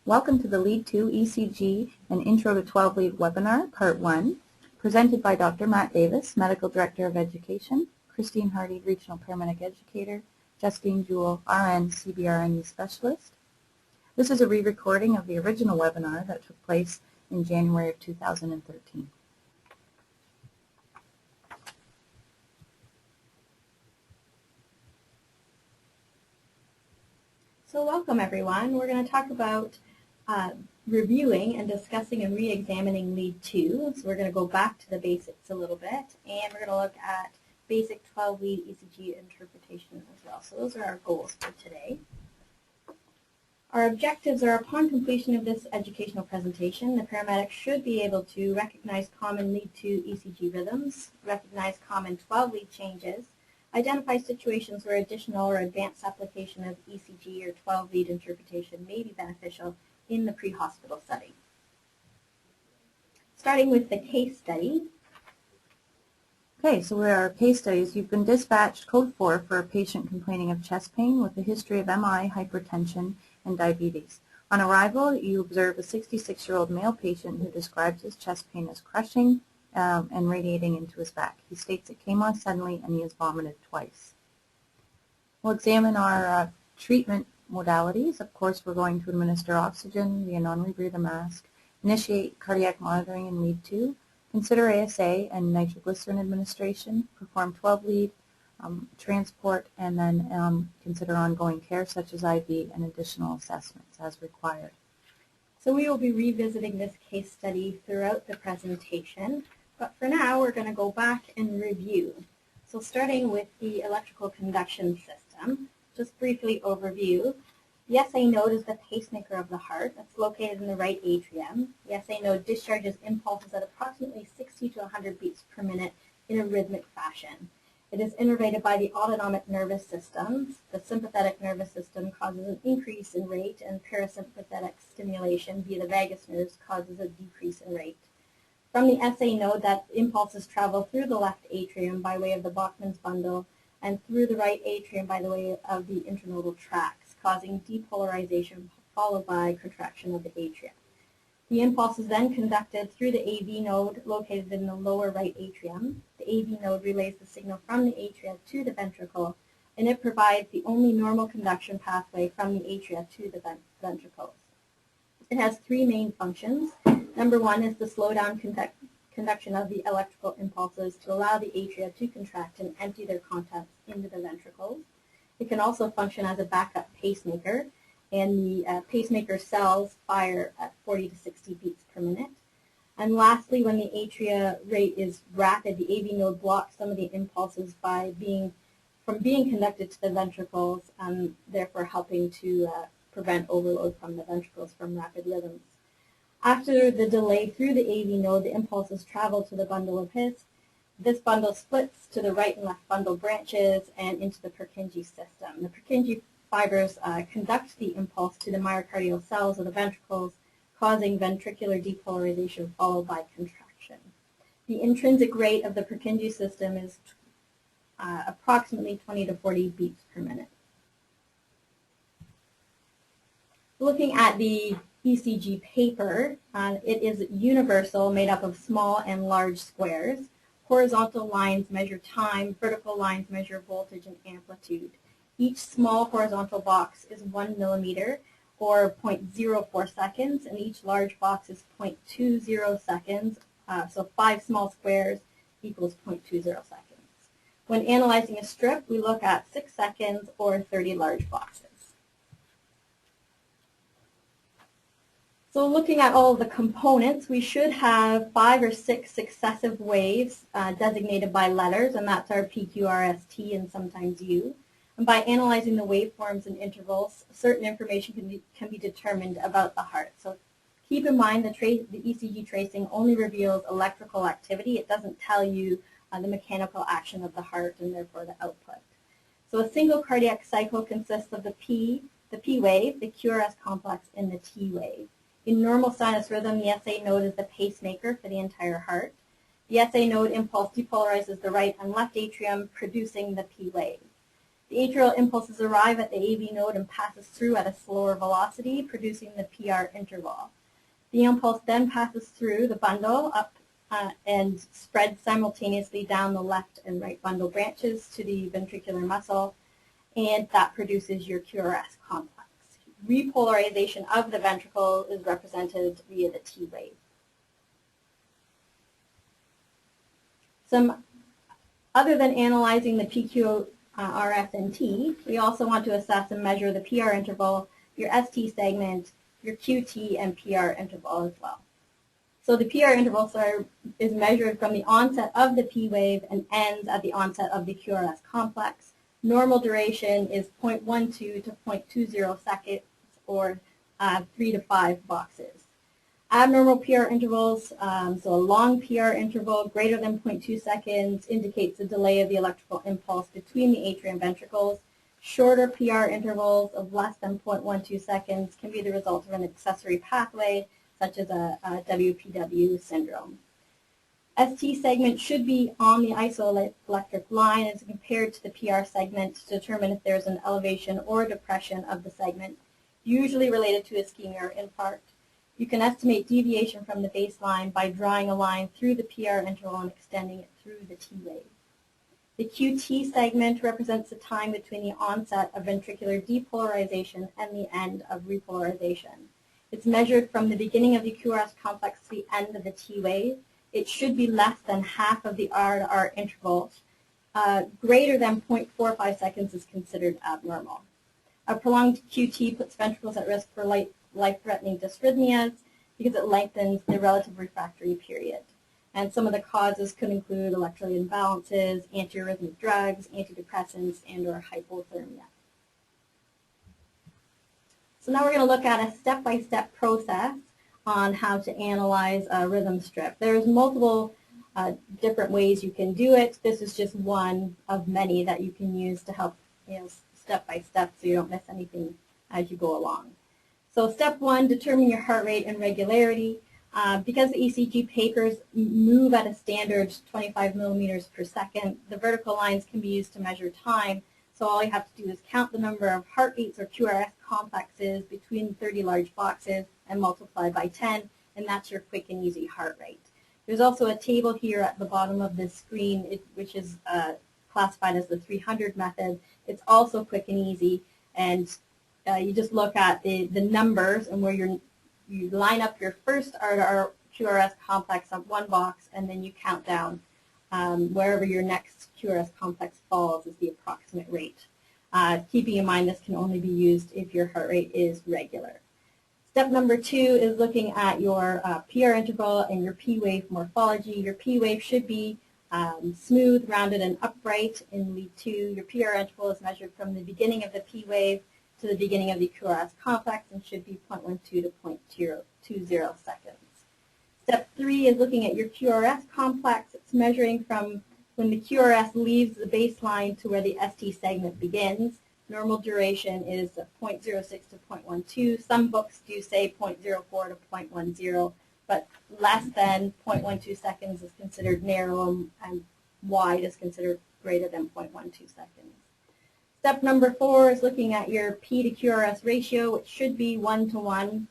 Welcome to the Lead 2 ECG and Intro to 12 Lead webinar, Part 1, presented by Dr. Matt Davis, Medical Director of Education, Christine Hardie, Regional Paramedic Educator, Justine, Jewell, RN, CBRN Specialist. This is a re-recording of the original webinar that took place in January of 2013. So welcome everyone. We're going to talk about reviewing and discussing and re-examining Lead 2. So we're going to go back to the basics a little bit, and we're going to look at basic 12 lead ECG interpretation as well. So those are our goals for today. Our objectives are, upon completion of this educational presentation, the paramedic should be able to recognize common Lead 2 ECG rhythms, recognize common 12 lead changes, identify situations where additional or advanced application of ECG or 12 lead interpretation may be beneficial in the pre-hospital setting. Starting with the case study. Okay, so where our case studies, you've been dispatched code 4 for a patient complaining of chest pain with a history of MI, hypertension, and diabetes. On arrival, you observe a 66-year-old male patient who describes his chest pain as crushing and radiating into his back. He states it came on suddenly and he has vomited twice. We'll examine our treatment modalities. Of course, we're going to administer oxygen via non-rebreather mask, initiate cardiac monitoring in Lead 2, consider ASA and nitroglycerin administration, perform 12 lead transport, and then consider ongoing care such as IV and additional assessments as required. So we will be revisiting this case study throughout the presentation, but for now we're going to go back and review. So starting with the electrical conduction system, just briefly overview. The SA node is the pacemaker of the heart. That's located in the right atrium. The SA node discharges impulses at approximately 60 to 100 beats per minute in a rhythmic fashion. It is innervated by the autonomic nervous systems. The sympathetic nervous system causes an increase in rate, and parasympathetic stimulation via the vagus nerves causes a decrease in rate. From the SA node, that impulses travel through the left atrium by way of the Bachmann's bundle and through the right atrium by the way of the internodal tracts, causing depolarization followed by contraction of the atria. The impulse is then conducted through the AV node located in the lower right atrium. The AV node relays the signal from the atria to the ventricle, and it provides the only normal conduction pathway from the atria to the ventricles. It has three main functions. Number one is to slow down conduction of the electrical impulses to allow the atria to contract and empty their contents into the ventricles. It can also function as a backup pacemaker, and the pacemaker cells fire at 40 to 60 beats per minute. And lastly, when the atria rate is rapid, the AV node blocks some of the impulses from being conducted to the ventricles, and therefore helping to prevent overload from the ventricles from rapid rhythms. After the delay through the AV node, the impulses travel to the bundle of His. This bundle splits to the right and left bundle branches and into the Purkinje system. The Purkinje fibers conduct the impulse to the myocardial cells of the ventricles, causing ventricular depolarization followed by contraction. The intrinsic rate of the Purkinje system is approximately 20 to 40 beats per minute. Looking at the ECG paper, it is universal, made up of small and large squares. Horizontal lines measure time, vertical lines measure voltage and amplitude. Each small horizontal box is 1 millimeter, or 0.04 seconds, and each large box is 0.20 seconds, so 5 small squares equals 0.20 seconds. When analyzing a strip, we look at 6 seconds or 30 large boxes. So looking at all of the components, we should have 5 or 6 successive waves designated by letters, and that's our PQ, R, S, T, and sometimes U. And by analyzing the waveforms and intervals, certain information can be determined about the heart. So keep in mind the ECG tracing only reveals electrical activity. It doesn't tell you the mechanical action of the heart and therefore the output. So a single cardiac cycle consists of the P wave, the QRS complex, and the T wave. In normal sinus rhythm, the SA node is the pacemaker for the entire heart. The SA node impulse depolarizes the right and left atrium, producing the P wave. The atrial impulses arrive at the AV node and passes through at a slower velocity, producing the PR interval. The impulse then passes through the bundle up and spreads simultaneously down the left and right bundle branches to the ventricular muscle, and that produces your QRS complex. Repolarization of the ventricle is represented via the T wave. Other than analyzing the PQ, RF, and T, we also want to assess and measure the PR interval, your ST segment, your QT, and PR interval as well. So the PR interval is measured from the onset of the P wave and ends at the onset of the QRS complex. Normal duration is 0.12 to 0.20 seconds, or 3 to 5 boxes. Abnormal PR intervals, so a long PR interval greater than 0.2 seconds indicates a delay of the electrical impulse between the atrium ventricles. Shorter PR intervals of less than 0.12 seconds can be the result of an accessory pathway, such as a WPW syndrome. ST segment should be on the isoelectric line as compared to the PR segment to determine if there's an elevation or depression of the segment, usually related to ischemia or infarct. You can estimate deviation from the baseline by drawing a line through the PR interval and extending it through the T wave. The QT segment represents the time between the onset of ventricular depolarization and the end of repolarization. It's measured from the beginning of the QRS complex to the end of the T wave. It should be less than half of the R to R intervals. Greater than 0.45 seconds is considered abnormal. A prolonged QT puts ventricles at risk for life-threatening dysrhythmias because it lengthens the relative refractory period. And some of the causes could include electrolyte imbalances, antiarrhythmic drugs, antidepressants, and/or hypothermia. So now we're going to look at a step-by-step process on how to analyze a rhythm strip. There's multiple different ways you can do it. This is just one of many that you can use to help, step-by-step so you don't miss anything as you go along. So step one, determine your heart rate and regularity. Because the ECG papers move at a standard 25 millimeters per second, the vertical lines can be used to measure time. So all you have to do is count the number of heartbeats or QRS complexes between 30 large boxes and multiply by 10, and that's your quick and easy heart rate. There's also a table here at the bottom of this screen, which is classified as the 300 method. It's also quick and easy, and you just look at the numbers and where you line up your first R to R QRS complex on one box, and then you count down wherever your next QRS complex falls is the approximate rate. Keeping in mind this can only be used if your heart rate is regular. Step number two is looking at your PR interval and your P wave morphology. Your P wave should be smooth, rounded, and upright in lead 2. Your PR interval is measured from the beginning of the P wave to the beginning of the QRS complex and should be 0.12 to 0.020 seconds. Step 3 is looking at your QRS complex. It's measuring from when the QRS leaves the baseline to where the ST segment begins. Normal duration is 0.06 to 0.12. Some books do say 0.04 to 0.10, but less than 0.12 seconds is considered narrow, and wide is considered greater than 0.12 seconds. Step number 4 is looking at your P to QRS ratio, which should be 1:1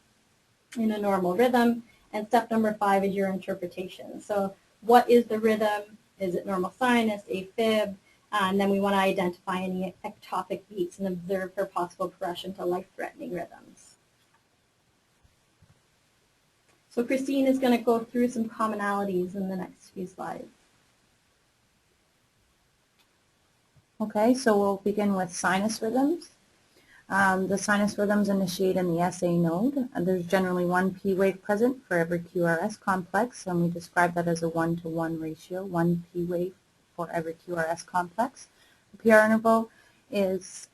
in a normal rhythm. And step number 5 is your interpretation. So what is the rhythm? Is it normal sinus, AFib? And then we want to identify any ectopic beats and observe for possible progression to life-threatening rhythms. So Christine is going to go through some commonalities in the next few slides. Okay, so we'll begin with sinus rhythms. The sinus rhythms initiate in the SA node. There's generally one P wave present for every QRS complex, and we describe that as a 1:1 ratio, one P wave for every QRS complex. The PR interval is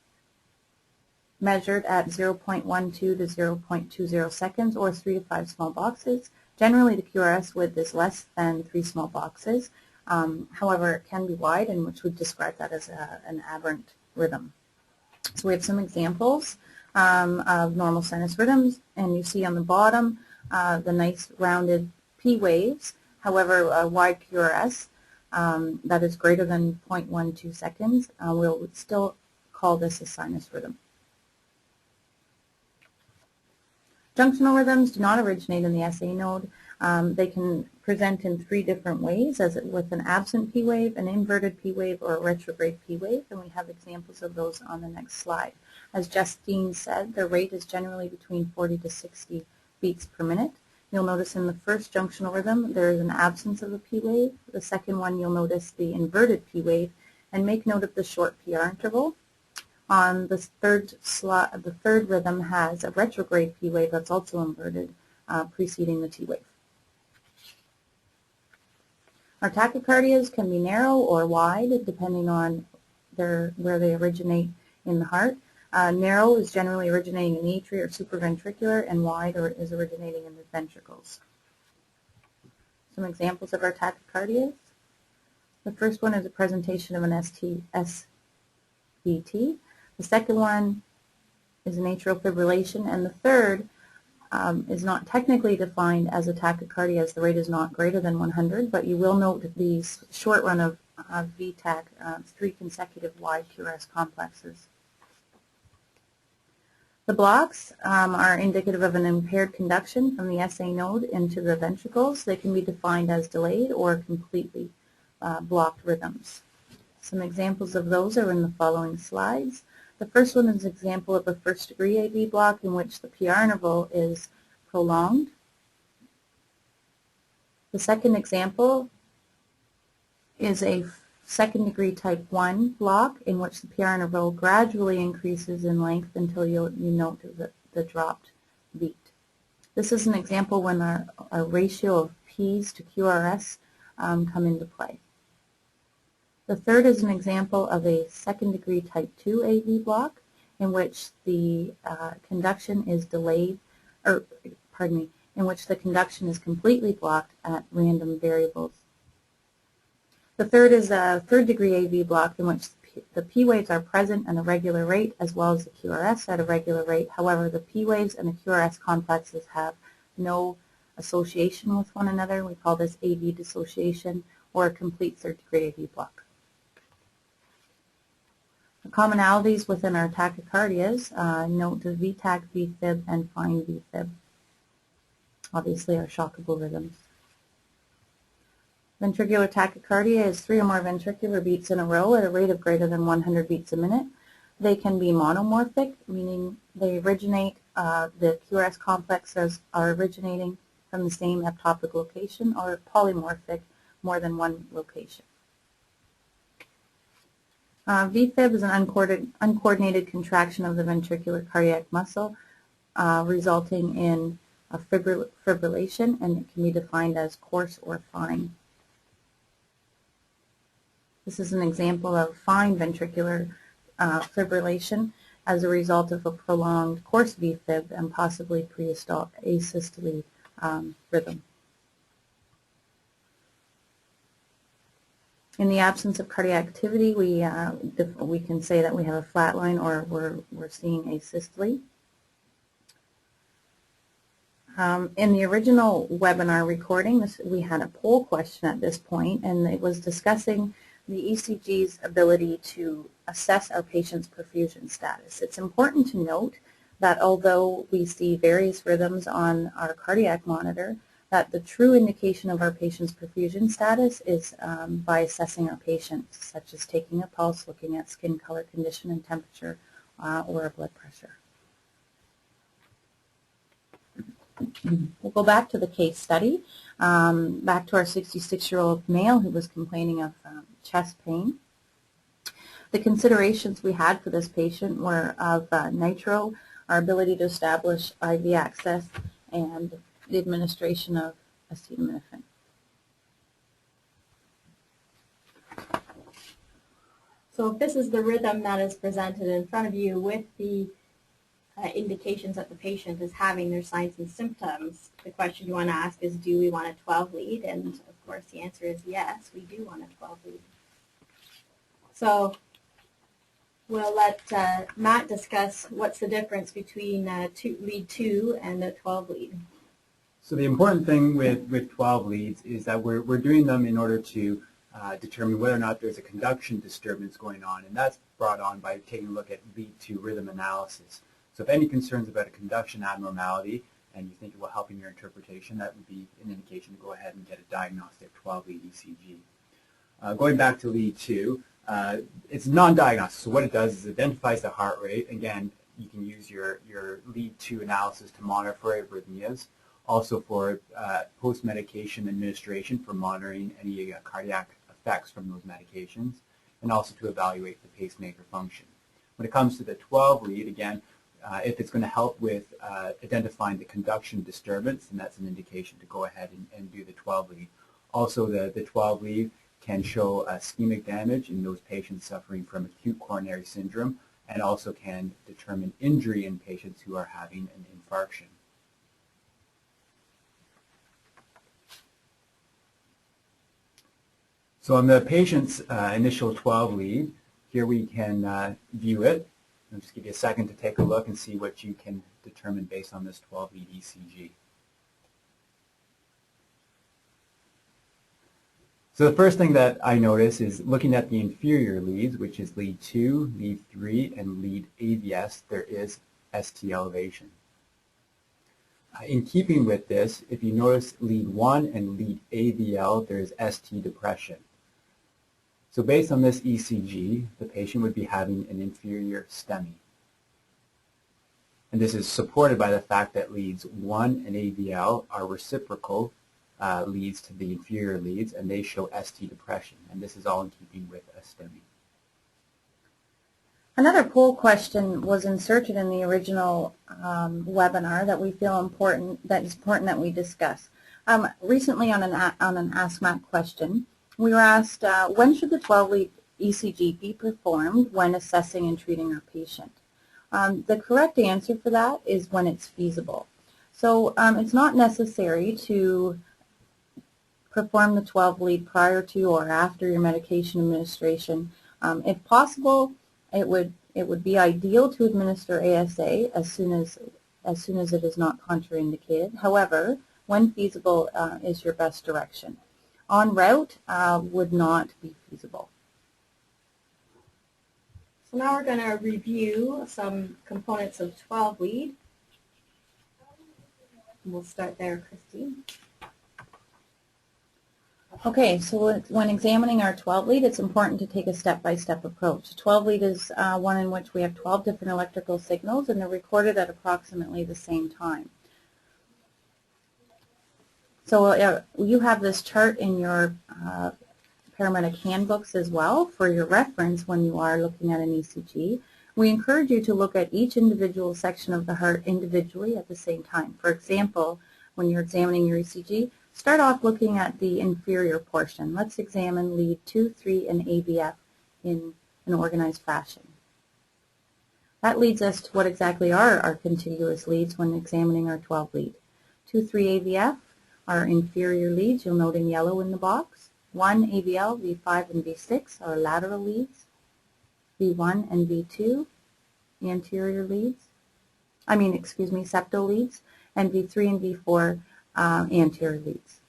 measured at 0.12 to 0.20 seconds, or 3 to 5 small boxes. Generally, the QRS width is less than 3 small boxes. However, it can be wide, in which we describe that as an aberrant rhythm. So we have some examples of normal sinus rhythms, and you see on the bottom the nice rounded P waves. However, a wide QRS that is greater than 0.12 seconds will still call this a sinus rhythm. Junctional rhythms do not originate in the SA node. They can present in 3 different ways, as with an absent P wave, an inverted P wave, or a retrograde P wave, and we have examples of those on the next slide. As Justine said, the rate is generally between 40 to 60 beats per minute. You'll notice in the first junctional rhythm there is an absence of a P wave. The second one you'll notice the inverted P wave, and make note of the short PR interval. On the third slot, the third rhythm has a retrograde P wave that's also inverted, preceding the T wave. Our tachycardias can be narrow or wide depending on where they originate in the heart. Narrow is generally originating in the atria or supraventricular, and wide is originating in the ventricles. Some examples of our tachycardias. The first one is a presentation of an SVT. The second one is an atrial fibrillation, and the third is not technically defined as a tachycardia, as the rate is not greater than 100, but you will note the short run of VTAC, 3 consecutive wide QRS complexes. The blocks are indicative of an impaired conduction from the SA node into the ventricles. They can be defined as delayed or completely blocked rhythms. Some examples of those are in the following slides. The first one is an example of a first-degree AV block in which the PR interval is prolonged. The second example is a second-degree type 1 block in which the PR interval gradually increases in length until you note the dropped beat. This is an example when our ratio of P's to QRS come into play. The third is an example of a second-degree type 2 AV block in which the conduction is delayed, in which the conduction is completely blocked at random variables. The third is a third-degree AV block in which the P waves are present at a regular rate as well as the QRS at a regular rate. However, the P waves and the QRS complexes have no association with one another. We call this AV dissociation, or a complete third-degree AV block. The commonalities within our tachycardias, note the VTAC, VFib, and fine VFib. Obviously, are shockable rhythms. Ventricular tachycardia is 3 or more ventricular beats in a row at a rate of greater than 100 beats a minute. They can be monomorphic, meaning they originate, the QRS complexes are originating from the same ectopic location, or polymorphic, more than one location. VFib is an uncoordinated contraction of the ventricular cardiac muscle, resulting in a fibrillation, and it can be defined as coarse or fine. This is an example of fine ventricular fibrillation as a result of a prolonged coarse VFib and possibly asystole rhythm. In the absence of cardiac activity, we can say that we have a flat line, or we're seeing asystole. In the original webinar recording, we had a poll question at this point, and it was discussing the ECG's ability to assess our patient's perfusion status. It's important to note that although we see various rhythms on our cardiac monitor, that the true indication of our patient's perfusion status is by assessing our patients, such as taking a pulse, looking at skin color, condition, and temperature, or blood pressure. We'll go back to the case study, back to our 66-year-old male who was complaining of chest pain. The considerations we had for this patient were of nitro, our ability to establish IV access, and the administration of acetaminophen. So if this is the rhythm that is presented in front of you with the indications that the patient is having their signs and symptoms, the question you want to ask is, do we want a 12 lead? And of course the answer is yes, we do want a 12 lead. So we'll let Matt discuss what's the difference between lead 2 and the 12 lead. So the important thing with 12 leads is that we're doing them in order to determine whether or not there's a conduction disturbance going on, and that's brought on by taking a look at lead 2 rhythm analysis. So if any concerns about a conduction abnormality and you think it will help in your interpretation, that would be an indication to go ahead and get a diagnostic 12-lead ECG. Going back to lead 2, it's non-diagnostic, so what it does is it identifies the heart rate. Again, you can use your lead 2 analysis to monitor for arrhythmias, also for post-medication administration for monitoring any cardiac effects from those medications, and also to evaluate the pacemaker function. When it comes to the 12-lead, again, if it's going to help with identifying the conduction disturbance, then that's an indication to go ahead and do the 12-lead. Also, the 12-lead can show ischemic damage in those patients suffering from acute coronary syndrome, and also can determine injury in patients who are having an infarction. So on the patient's initial 12-lead, here we can view it. I'll just give you a second to take a look and see what you can determine based on this 12-lead ECG. So the first thing that I notice is looking at the inferior leads, which is lead 2, lead 3, and lead AVS, there is ST elevation. In keeping with this, if you notice lead 1 and lead AVL, there is ST depression. So based on this ECG, the patient would be having an inferior STEMI. And this is supported by the fact that leads 1 and AVL are reciprocal leads to the inferior leads, and they show ST depression. And this is all in keeping with a STEMI. Another poll question was inserted in the original webinar that we feel important that we discuss. Recently on an Ask Mac question, we were asked, when should the 12-lead ECG be performed when assessing and treating our patient? The correct answer for that is when it's feasible. So it's not necessary to perform the 12-lead prior to or after your medication administration. If possible, it would be ideal to administer ASA as soon as it is not contraindicated. However, when feasible is your best direction. En route would not be feasible. So now we're going to review some components of 12-lead. We'll start there, Christine. Okay, so when examining our 12-lead, it's important to take a step-by-step approach. 12-lead is one in which we have 12 different electrical signals, and they're recorded at approximately the same time. So you have this chart in your paramedic handbooks as well for your reference when you are looking at an ECG. We encourage you to look at each individual section of the heart individually at the same time. For example, when you're examining your ECG, start off looking at the inferior portion. Let's examine lead 2, 3, and AVF in an organized fashion. That leads us to what exactly are our contiguous leads when examining our 12-lead. 2, 3 AVF are inferior leads, you'll note in yellow in the box. 1 AVL, V5, and V6 are lateral leads. V1 and V2, anterior leads. Septal leads. And V3 and V4, anterior leads.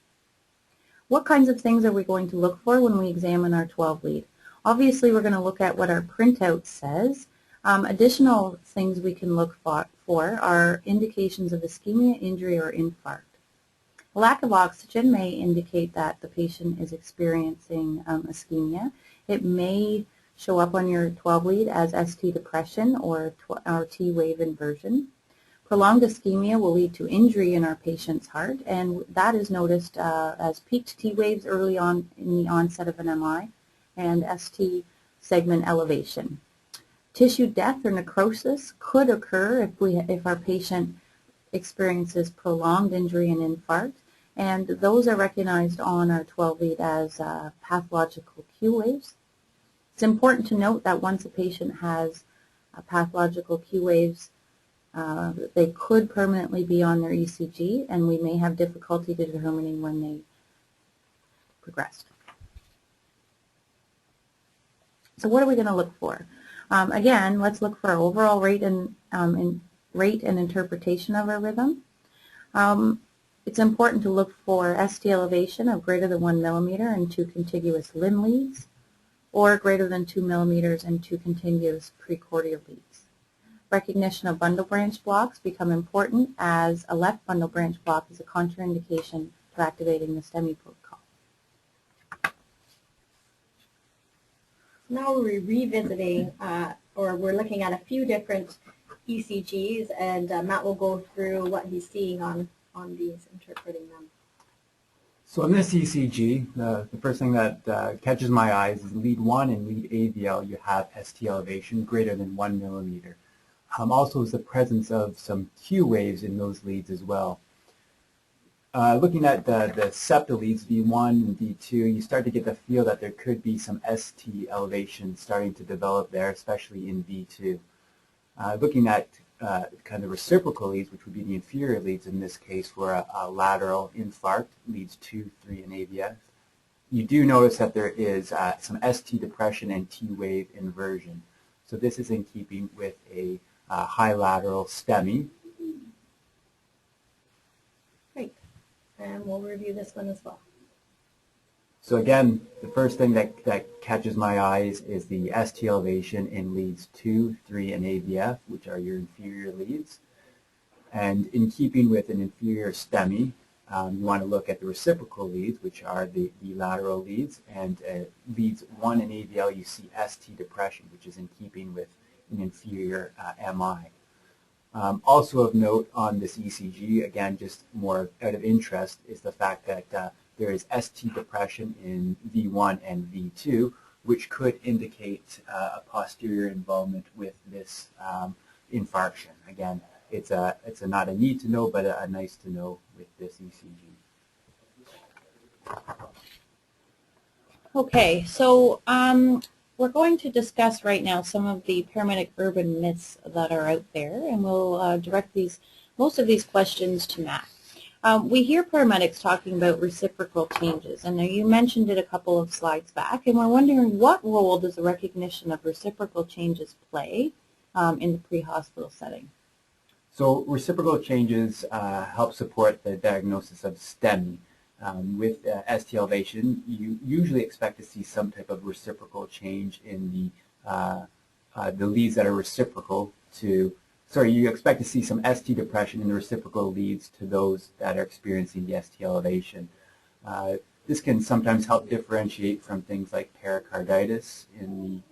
What kinds of things are we going to look for when we examine our 12-lead? Obviously, we're going to look at what our printout says. Additional things we can look for are indications of ischemia, injury, or infarct. A lack of oxygen may indicate that the patient is experiencing ischemia. It may show up on your 12-lead as ST depression or T-wave inversion. Prolonged ischemia will lead to injury in our patient's heart, and that is noticed as peaked T-waves early on in the onset of an MI and ST segment elevation. Tissue death or necrosis could occur if our patient experiences prolonged injury and infarct, and those are recognized on our 12-lead as pathological Q waves. It's important to note that once a patient has pathological Q waves, they could permanently be on their ECG, and we may have difficulty determining when they progressed. So what are we going to look for? Again, let's look for overall rate and interpretation of our rhythm. It's important to look for ST elevation of greater than 1 millimeter and 2 contiguous limb leads, or greater than 2 millimeters and 2 contiguous precordial leads. Recognition of bundle branch blocks become important as a left bundle branch block is a contraindication to activating the STEMI protocol. Now we're revisiting, or we're looking at a few different ECGs, and Matt will go through what he's seeing on these, interpreting them. So in this ECG, the first thing that catches my eyes is lead 1 and lead AVL, you have ST elevation greater than 1 millimeter. Also is the presence of some Q waves in those leads as well. Looking at the septal leads, V1 and V2, you start to get the feel that there could be some ST elevation starting to develop there, especially in V2. Looking at kind of reciprocal leads, which would be the inferior leads in this case for a lateral infarct, leads 2, 3, and AVS, you do notice that there is some ST depression and T wave inversion. So this is in keeping with a high lateral STEMI. Great. And we'll review this one as well. So again, the first thing that catches my eyes is the ST elevation in leads 2, 3, and AVF, which are your inferior leads. And in keeping with an inferior STEMI, you want to look at the reciprocal leads, which are the lateral leads. And leads 1 and AVL, you see ST depression, which is in keeping with an inferior MI. Also of note on this ECG, again, just more out of interest, is the fact that there is ST depression in V1 and V2, which could indicate a posterior involvement with this infarction. Again, it's not a need to know, but a nice to know with this ECG. Okay, so we're going to discuss right now some of the paramedic urban myths that are out there, and we'll direct most of these questions to Matt. We hear paramedics talking about reciprocal changes, and you mentioned it a couple of slides back, and we're wondering what role does the recognition of reciprocal changes play in the pre-hospital setting? So reciprocal changes help support the diagnosis of STEMI. With ST elevation, you usually expect to see some type of reciprocal change in the leads that are reciprocal to, you expect to see some ST depression in the reciprocal leads to those that are experiencing the ST elevation. This can sometimes help differentiate from things like pericarditis in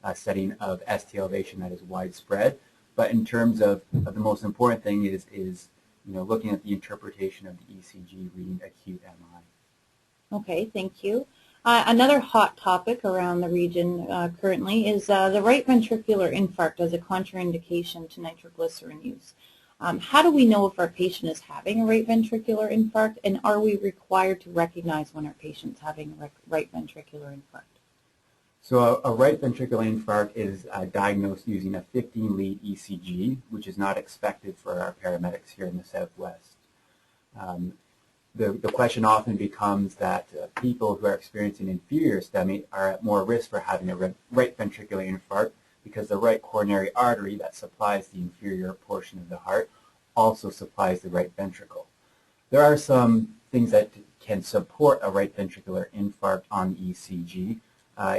the setting of ST elevation that is widespread. But in terms of the most important thing is looking at the interpretation of the ECG reading acute MI. Okay, thank you. Another hot topic around the region currently is the right ventricular infarct as a contraindication to nitroglycerin use. How do we know if our patient is having a right ventricular infarct, and are we required to recognize when our patient's having a right ventricular infarct? So a right ventricular infarct is diagnosed using a 15-lead ECG, which is not expected for our paramedics here in the Southwest. The question often becomes that people who are experiencing inferior STEMI are at more risk for having a right ventricular infarct because the right coronary artery that supplies the inferior portion of the heart also supplies the right ventricle. There are some things that can support a right ventricular infarct on the ECG,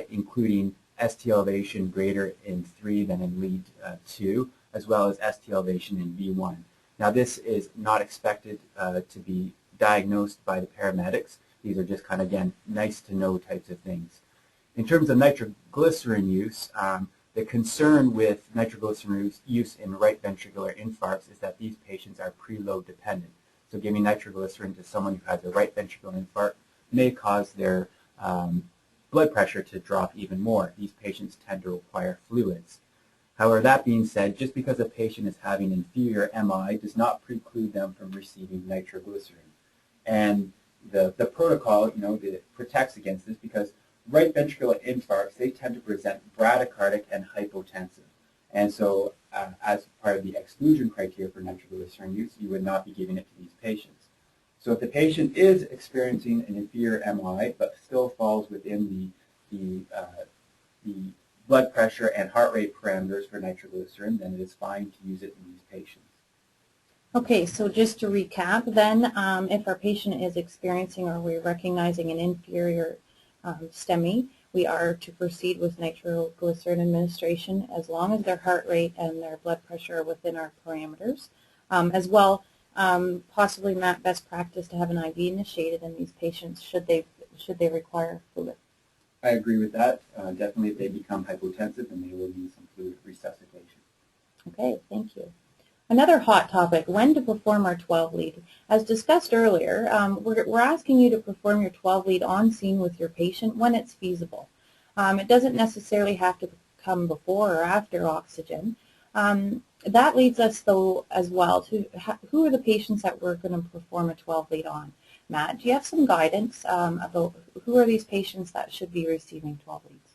including ST elevation greater in 3 than in lead 2, as well as ST elevation in V1. Now this is not expected to be diagnosed by the paramedics. These are just kind of, again, nice to know types of things. In terms of nitroglycerin use, the concern with nitroglycerin use in right ventricular infarcts is that these patients are preload dependent. So giving nitroglycerin to someone who has a right ventricular infarct may cause their blood pressure to drop even more. These patients tend to require fluids. However, that being said, just because a patient is having inferior MI does not preclude them from receiving nitroglycerin. And the protocol, protects against this because right ventricular infarcts, they tend to present bradycardic and hypotensive. And so as part of the exclusion criteria for nitroglycerin use, you would not be giving it to these patients. So if the patient is experiencing an inferior MI but still falls within the blood pressure and heart rate parameters for nitroglycerin, then it is fine to use it in these patients. Okay, so just to recap then, if our patient is experiencing or we're recognizing an inferior STEMI, we are to proceed with nitroglycerin administration as long as their heart rate and their blood pressure are within our parameters. As well, possibly not best practice to have an IV initiated in these patients should they require fluid. I agree with that. Definitely if they become hypotensive, then they will need some fluid resuscitation. Okay, thank you. Another hot topic, when to perform our 12 lead. As discussed earlier, we're asking you to perform your 12 lead on scene with your patient when it's feasible. It doesn't necessarily have to come before or after oxygen. That leads us, though, as well to who are the patients that we're going to perform a 12 lead on. Matt, do you have some guidance about who are these patients that should be receiving 12 leads?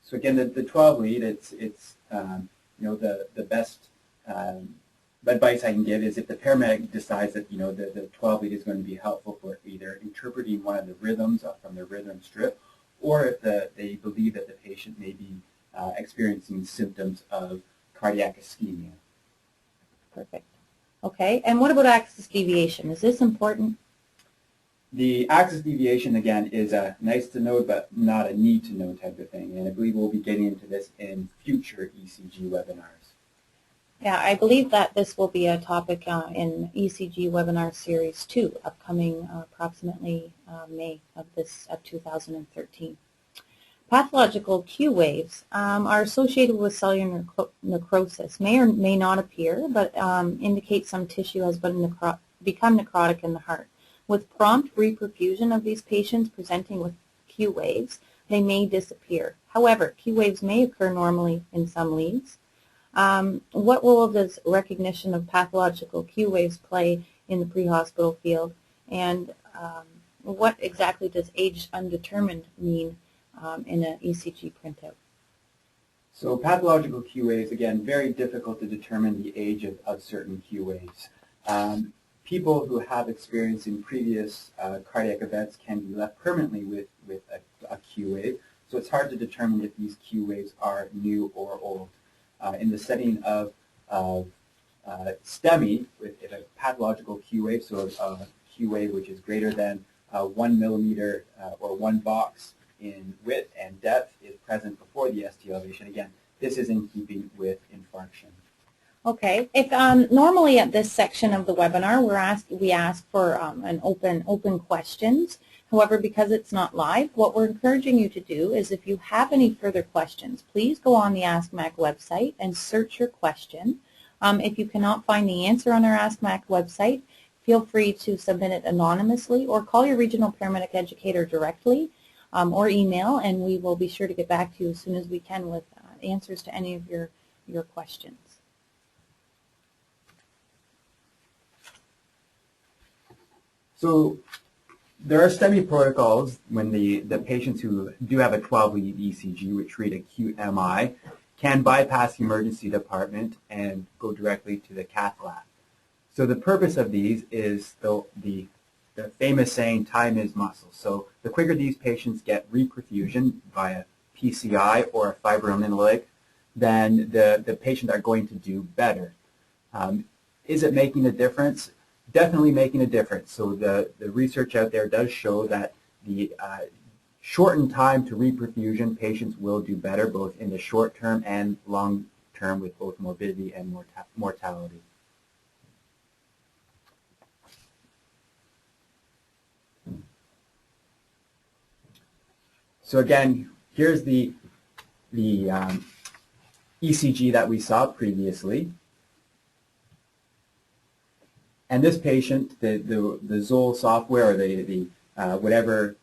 So again, the 12 lead, it's the best advice I can give is if the paramedic decides that the 12 lead is going to be helpful for either interpreting one of the rhythms from the rhythm strip, or if they believe that the patient may be experiencing symptoms of cardiac ischemia. Perfect. Okay, and what about axis deviation? Is this important? The axis deviation, again, is a nice to know but not a need to know type of thing, and I believe we'll be getting into this in future ECG webinars. Yeah, I believe that this will be a topic in ECG webinar series 2, upcoming approximately May of 2013. Pathological Q waves are associated with cellular necrosis, may or may not appear, but indicate some tissue has become necrotic in the heart. With prompt reperfusion of these patients presenting with Q waves, they may disappear. However, Q waves may occur normally in some leads. What role does recognition of pathological Q waves play in the pre-hospital field, and what exactly does age undetermined mean in an ECG printout? So pathological Q waves, again, very difficult to determine the age of certain Q waves. People who have experience in previous cardiac events can be left permanently with a Q wave, so it's hard to determine if these Q waves are new or old. In the setting of STEMI, with a pathological Q wave, so a Q wave which is greater than 1 millimeter or 1 box in width and depth is present before the ST elevation. Again, this is in keeping with infarction. Okay. If normally at this section of the webinar, we ask for an open questions. However, because it's not live, what we're encouraging you to do is if you have any further questions, please go on the Ask Mac website and search your question. If you cannot find the answer on our Ask Mac website, feel free to submit it anonymously or call your regional paramedic educator directly or email, and we will be sure to get back to you as soon as we can with answers to any of your questions. So there are STEMI protocols when the patients who do have a 12-lead ECG, which read acute MI, can bypass the emergency department and go directly to the cath lab. So the purpose of these is the famous saying, time is muscle. So the quicker these patients get reperfusion via PCI or a fibrinolytic, then the patients are going to do better. Is it making a difference? Definitely making a difference. So the research out there does show that the shortened time to reperfusion, patients will do better both in the short term and long term with both morbidity and mortality. So again, here's the ECG that we saw previously. And this patient, the Jewell software or the whatever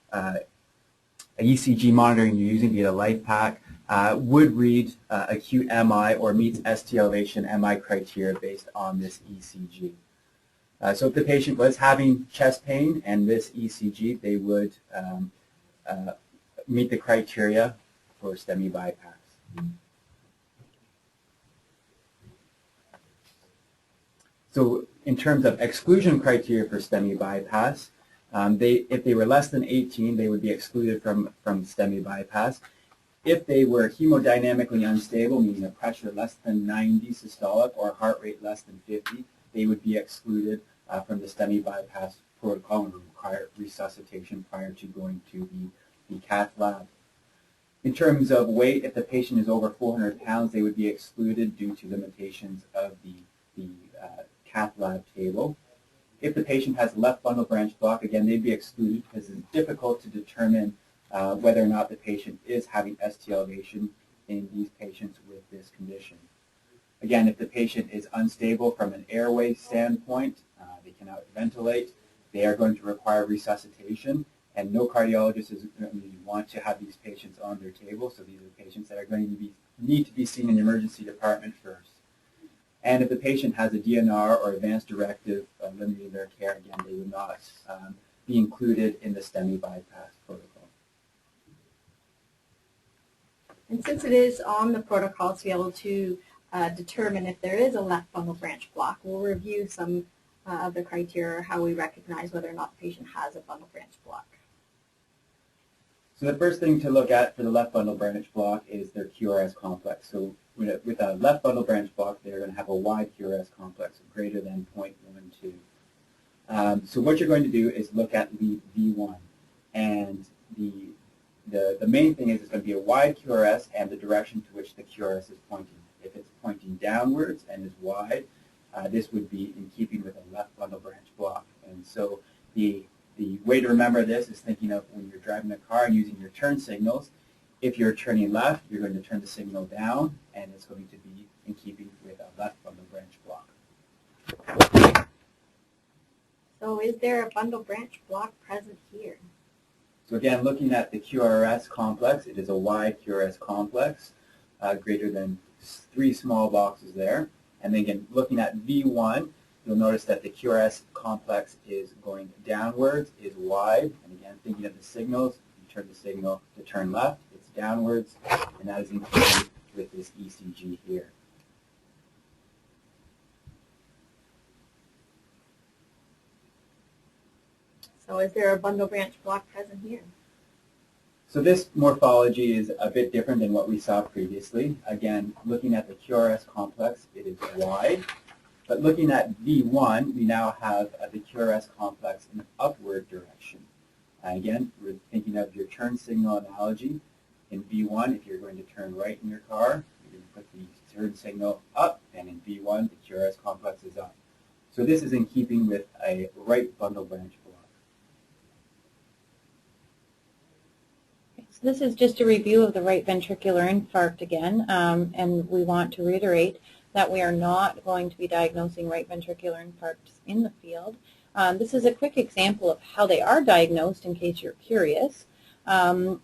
ECG monitoring you're using, be it a life pack, would read acute MI or meets ST elevation MI criteria based on this ECG. So if the patient was having chest pain and this ECG, they would meet the criteria for STEMI bypass. So in terms of exclusion criteria for STEMI bypass, if they were less than 18, they would be excluded from STEMI bypass. If they were hemodynamically unstable, meaning a pressure less than 90 systolic or a heart rate less than 50, they would be excluded from the STEMI bypass protocol and require resuscitation prior to going to the cath lab. In terms of weight, if the patient is over 400 pounds, they would be excluded due to limitations of the cath lab table. If the patient has left bundle branch block, again, they'd be excluded because it's difficult to determine whether or not the patient is having ST elevation in these patients with this condition. Again, if the patient is unstable from an airway standpoint, they cannot ventilate, they are going to require resuscitation, and no cardiologist is going to want to have these patients on their table, so these are patients that are going to need to be seen in the emergency department first. And if the patient has a DNR or advanced directive limiting their care, again, they would not be included in the STEMI bypass protocol. And since it is on the protocol to be able to determine if there is a left bundle branch block, we'll review some of the criteria, how we recognize whether or not the patient has a bundle branch block. So the first thing to look at for the left bundle branch block is their QRS complex. So with a left bundle branch block, they're going to have a wide QRS complex of greater than 0.12. So what you're going to do is look at lead V1. And the main thing is it's going to be a wide QRS and the direction to which the QRS is pointing. If it's pointing downwards and is wide, this would be in keeping with a left bundle branch block. And so the way to remember this is thinking of when you're driving a car and using your turn signals. If you're turning left, you're going to turn the signal down, and it's going to be in keeping with a left bundle branch block. So is there a bundle branch block present here? So again, looking at the QRS complex, it is a wide QRS complex, greater than 3 small boxes there. And then again, looking at V1, you'll notice that the QRS complex is going downwards, is wide. And again, thinking of the signals, you turn the signal to turn left, it's downwards, and that is in keeping with this ECG here. So is there a bundle branch block present here? So this morphology is a bit different than what we saw previously. Again, looking at the QRS complex, it is wide. But looking at V1, we now have the QRS complex in an upward direction. Again, we're thinking of your turn signal analogy. In V1, if you're going to turn right in your car, you're going to put the turn signal up, and in V1, the QRS complex is up. So this is in keeping with a right bundle branch block. So this is just a review of the right ventricular infarct again, and we want to reiterate that we are not going to be diagnosing right ventricular infarcts in the field. This is a quick example of how they are diagnosed in case you're curious. And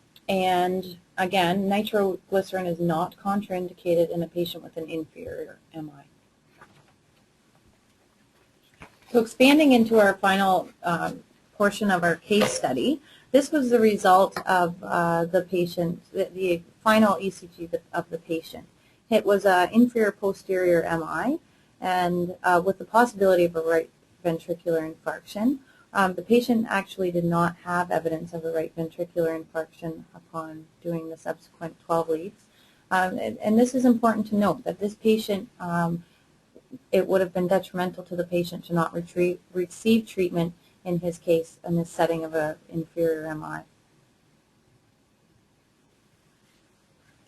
again, nitroglycerin is not contraindicated in a patient with an inferior MI. So expanding into our final portion of our case study, this was the result of the patient, the final ECG of the patient. It was an inferior posterior MI, and with the possibility of a right ventricular infarction. The patient actually did not have evidence of a right ventricular infarction upon doing the subsequent 12 leads. And this is important to note, that this patient, it would have been detrimental to the patient to not receive treatment in his case in the setting of an inferior MI.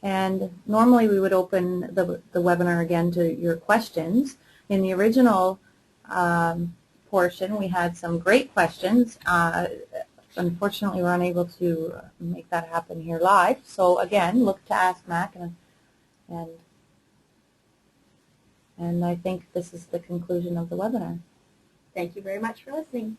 And normally we would open the webinar again to your questions. In the original portion, we had some great questions. Unfortunately, we're unable to make that happen here live. So again, look to Ask Mac, and I think this is the conclusion of the webinar. Thank you very much for listening.